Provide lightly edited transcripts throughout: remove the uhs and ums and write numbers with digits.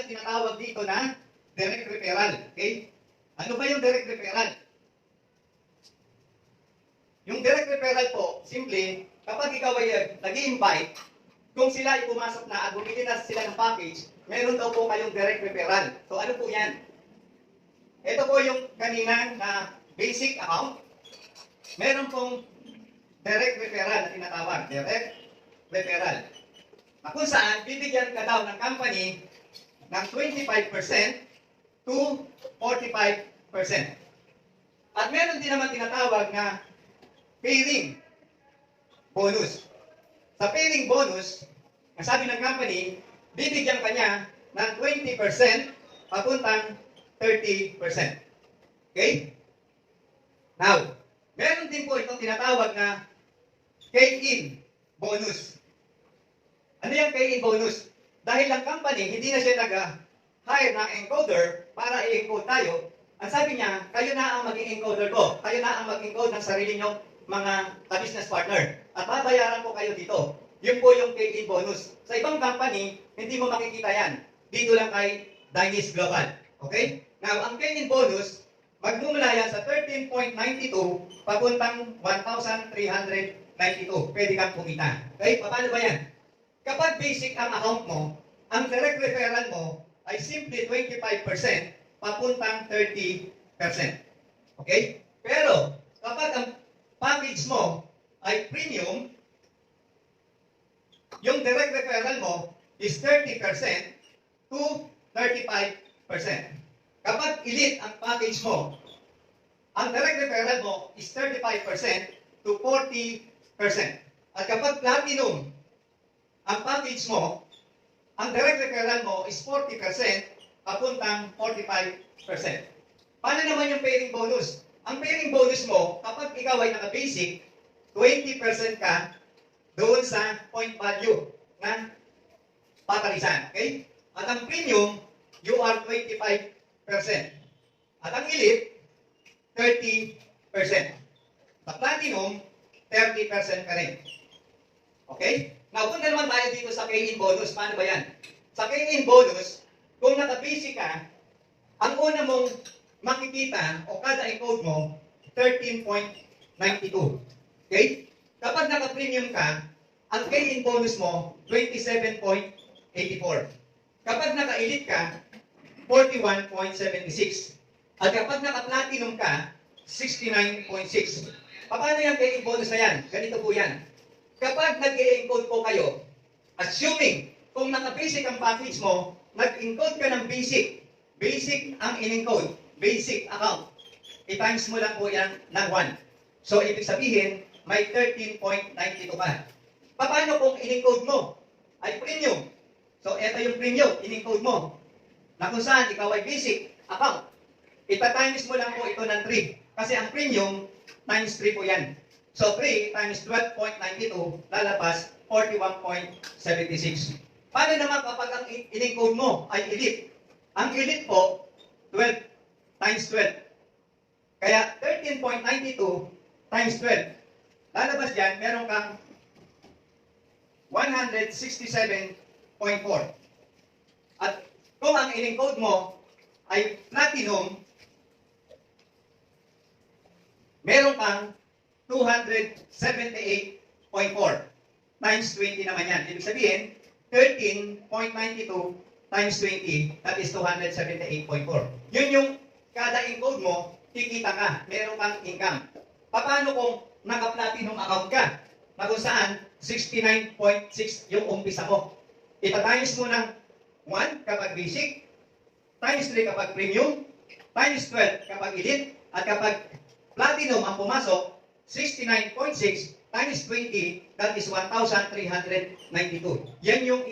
ang tinatawag dito na direct referral. Okay? Ano ba yung direct referral? Yung direct referral po, simple, kapag ikaw ay nag-i-invite, kung sila ay pumasok na at bumili na sila ng package, meron daw po kayong direct referral. So ano po yan? Ito po yung kanina na basic account. Meron pong direct referral na tinatawag. Direct referral. Na kung saan, bibigyan ka daw ng company ng 25% to 45%. At meron din naman tinatawag na pairing bonus. Sa pairing bonus, ang sabi ng company, bibigyan ka niya ng 20% papuntang 30%. Okay? Now, meron din po itong tinatawag na key-in bonus. Ano yung key-in bonus? Dahil ang company, hindi na siya nag-hire ng encoder para i-encode tayo, ang sabi niya, kayo na ang maging encoder ko. Kayo na ang mag-encode ng sarili niyong mga business partner. At babayaran ko kayo dito. Yun po yung key-in bonus. Sa ibang company, hindi mo makikita yan. Dito lang kay Dynix Global. Okay? Now, ang key-in bonus, magmumula yan sa 13.92 papuntang 1,392. Pwede kang kumita. Okay? Paano ba yan? Kapag basic ang account mo, ang direct referral mo ay simply 25% papuntang 30%. Okay? Pero, kapag ang package mo ay premium, yung direct referral mo is 30% to 35%. Kapag elite ang package mo, ang direct referral mo is 35% to 40%. At kapag platinum ang package mo, ang direct referral mo is 40% papuntang 45%. Paano naman yung pairing bonus? Ang pairing bonus mo, kapag ikaw ay naka-basic, 20% ka doon sa point value ng patalisan. Okay? At ang premium, you are 25%. At ang elite, 30%. Sa platinum, 30% ka rin. Okay? Now, punta naman tayo dito sa key-in bonus. Paano ba yan? Sa key-in bonus, kung naka-basic ka, ang una mong makikita o kada encode mo, 13.92. Okay? Kapag naka-premium ka, ang key-in bonus mo, 27.84. Kapag naka-elite ka, 41.76. At kapag naka-platinum ka, 69.6. Paano yung key-in bonus na yan? Ganito po yan. Kapag nag-encode po kayo, assuming kung naka-basic ang package mo, nag-encode ka ng basic. Basic ang in-encode. Basic account. I-times mo lang po yan ng 1. So, ibig sabihin, may 13.92 ka. Paano kung in-encode mo ay premium? So, ito yung premium, in-encode mo. Na kung saan, ikaw ay basic account. Ita-times mo lang po ito ng 3. Kasi ang premium, times 3 po yan. So, 3 times 12.92, lalabas 41.76. Paano naman kapag ang in-encode mo ay elite? Ang elite po, 12 times 12. Kaya 13.92 times 12. Lalabas dyan, meron kang 167.4. At kung ang in-encode mo ay platinum, meron kang 278.4 times 20 naman yan. Ibig sabihin, 13.92 times 20, that is 278.4. Yun yung kada encode mo, kikita ka, meron kang income. Paano kung naka-platinum account ka, na kung saan 69.6 yung umpisa mo? Ita-times mo ng 1 kapag basic, times 3 kapag premium, times 12 kapag elite, at kapag platinum ang pumasok, 69.6 times 20, that is 1,392. Yan yung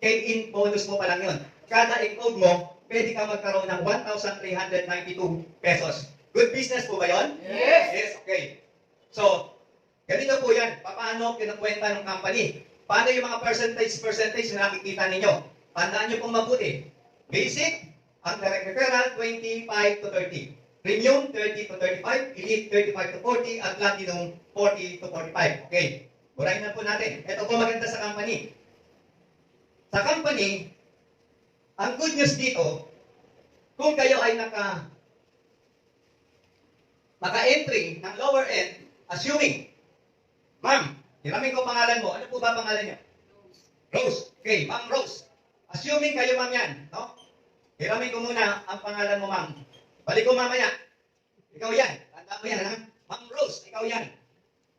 key-in bonus mo pa lang yun. Kada encode mo, pwede ka magkaroon ng 1,392 pesos. Good business po ba yun? Yes! Yes, okay. So, ganito po yan. Paano kinukwenta ng company? Paano yung mga percentage na nakikita ninyo? Tandaan nyo pong mabuti. Basic, ang direct referral, 25 to 30. Premium, 30 to 35. Elite, 35 to 40. At Platinum, 40 to 45. Okay. Burahin na po natin. Ito po maganda sa company. Sa company, Ang good news dito, kung kayo ay naka-entry ng lower end, assuming, ma'am, hiramin ko pangalan mo. Ano po ba pangalan niyo? Rose. Okay, Ma'am Rose. Assuming kayo, ma'am, yan, no? Hiramin ko muna ang pangalan mo, ma'am. Balik ko mamaya. Ikaw yan. Tanda mo yan, ha? Ma'am Rose, ikaw yan.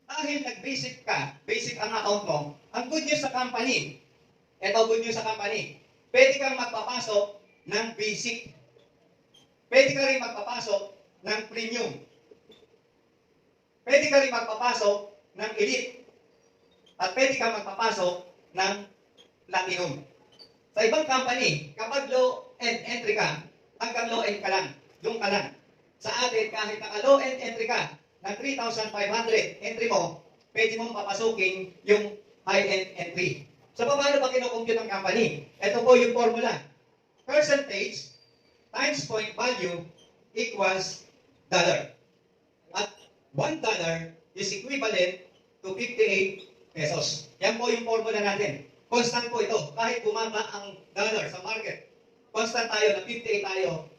Dahil nag-basic ka, basic ang account mo, ang good news sa company, eto good news sa company, pwede kang magpapasok ng basic. Pwede ka rin magpapasok ng premium. Pwede ka rin magpapasok ng elite. At pwede kang magpapasok ng platinum. Sa ibang company, kapag low end entry ka, hanggang low end ka lang. Doon ka lang. Sa atin, kahit naka-low end entry ka, ng 3,500 entry mo, pwede mong papasukin yung high-end entry. So, paano ba kinocompute ng company? Ito po yung formula. Percentage times point value equals dollar. At $1 is equivalent to 58 pesos. Yan po yung formula natin. Constant po ito. Kahit bumaba ang dollar sa market, constant tayo na 58 tayo.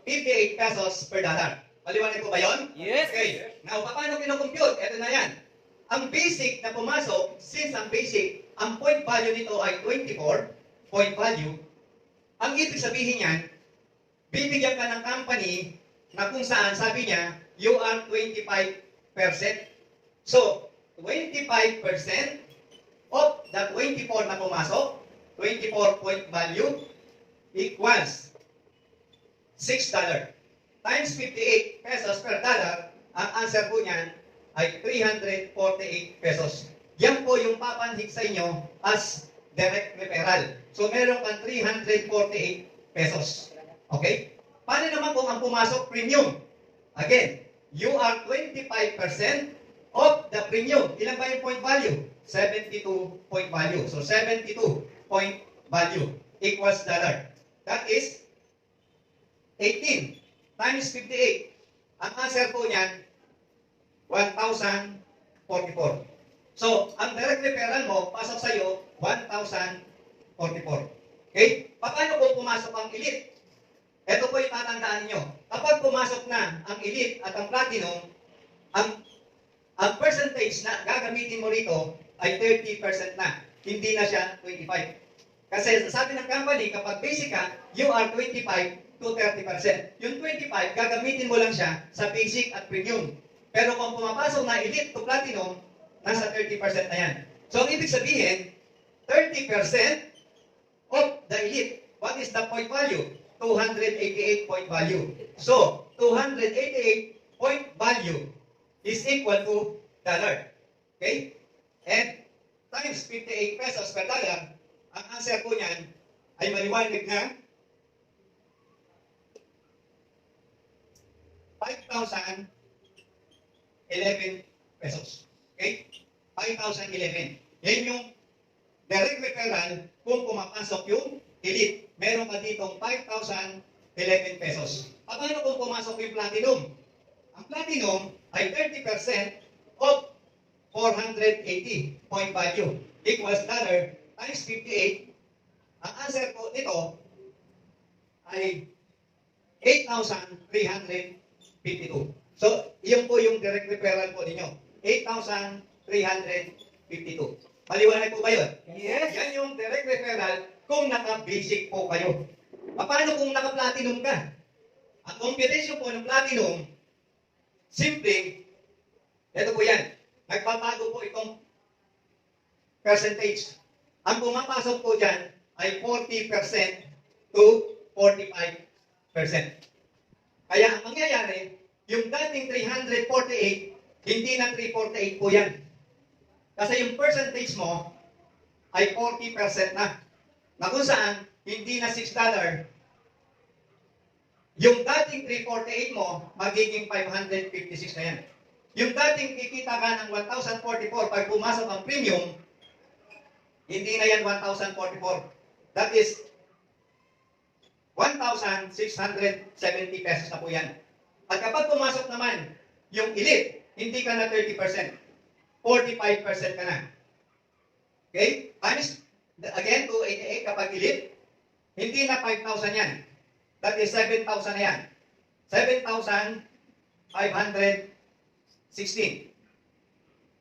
58 pesos per dollar. Maliwanag po ba yun? Yes. Okay. Now, paano kinocompute? Ito na yan. Ang basic na pumasok, since ang basic, ang point value nito ay 24, point value, ang ibig sabihin yan, bibigyan ka ng company na kung saan sabi niya, you are 25%. So, 25% of the 24 na pumasok, 24 point value, equals $6. Times 58 pesos per dollar, ang answer po niyan ay 348 pesos. Yan po yung papanhig sa inyo as direct referral. So, meron kang 348 pesos. Okay? Paano naman kung ang pumasok premium? Again, you are 25% of the premium. Ilan ba yung point value? 72 point value. So, 72 point value equals dollar. That is 18 times 58. Ang answer po niyan, 1,044. So, ang direct referral mo, pasok sa iyo, 1,044. Okay? Paano kung pumasok ang elite? Ito po yung tatandaan nyo. Kapag pumasok na ang elite at ang platinum, ang percentage na gagamitin mo rito ay 30% na. Hindi na siya 25. Kasi sabi ng company, kapag basic ka, you are 25 to 30%. Yung 25, gagamitin mo lang siya sa basic at premium. Pero kung pumapasok na elite to platinum, nasa 30% na yan. So, ang ibig sabihin, 30% of the elite, what is the point value? 288 point value. So, 288 point value is equal to dollar. Okay? And times 58 pesos per dollar, ang answer po niyan ay maliwanag na 5,011 pesos. Okay? 5,011. Yan yung direct referral kung pumapasok yung elite. Meron ka ditong 5,011 pesos. Paano kung pumasok yung platinum? Ang platinum ay 30% of 480 point value equals dollar times 58. Ang answer po nito ay 8,352. So, iyon po yung direct referral po ninyo. 8,352. Paliwanag po ba yun? Yes. Yan yung direct referral kung naka-basic po kayo. Paano kung naka-platinum ka? Ang computation po ng platinum, simple, ito po yan. Nagbabago po itong percentage. Ang pumapasok po dyan ay 40% to 45%. Kaya ang mangyayari, yung dating 348, hindi na 348 po yan. Kasi yung percentage mo ay 40% na. Na kung saan, hindi na $6. Yung dating 348 mo, magiging 556 na yan. Yung dating kikita ka ng 1,044 pag pumasok ang premium, hindi na yan 1,044. That is 1,670 pesos na po yan. At kapag pumasok naman yung elite, hindi ka na 30%. 45% ka na. Okay? Times, again, 288 kapag elite. Hindi na 5,000 yan. That is 7,000 na yan. 7,516.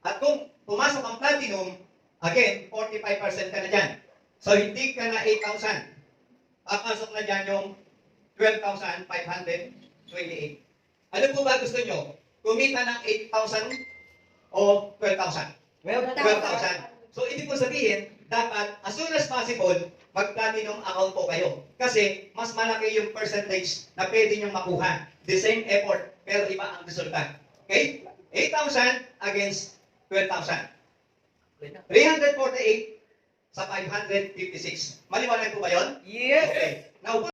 At kung pumasok ang platinum, again, 45% ka na dyan. So, hindi ka na 8,000. Papasok na dyan yung 12,528. Ano po ba gusto nyo? Kumita ng 8,000 o 12,000? 12,000. So, ibig po sabihin, dapat as soon as possible, mag-platinum account po kayo. Kasi, mas malaki yung percentage na pwede nyong makuha. The same effort, pero iba ang resulta. Okay? 8,000 against 12,000. 348 sa 556. Maliwanag po ba yun? Yes. Okay. Now,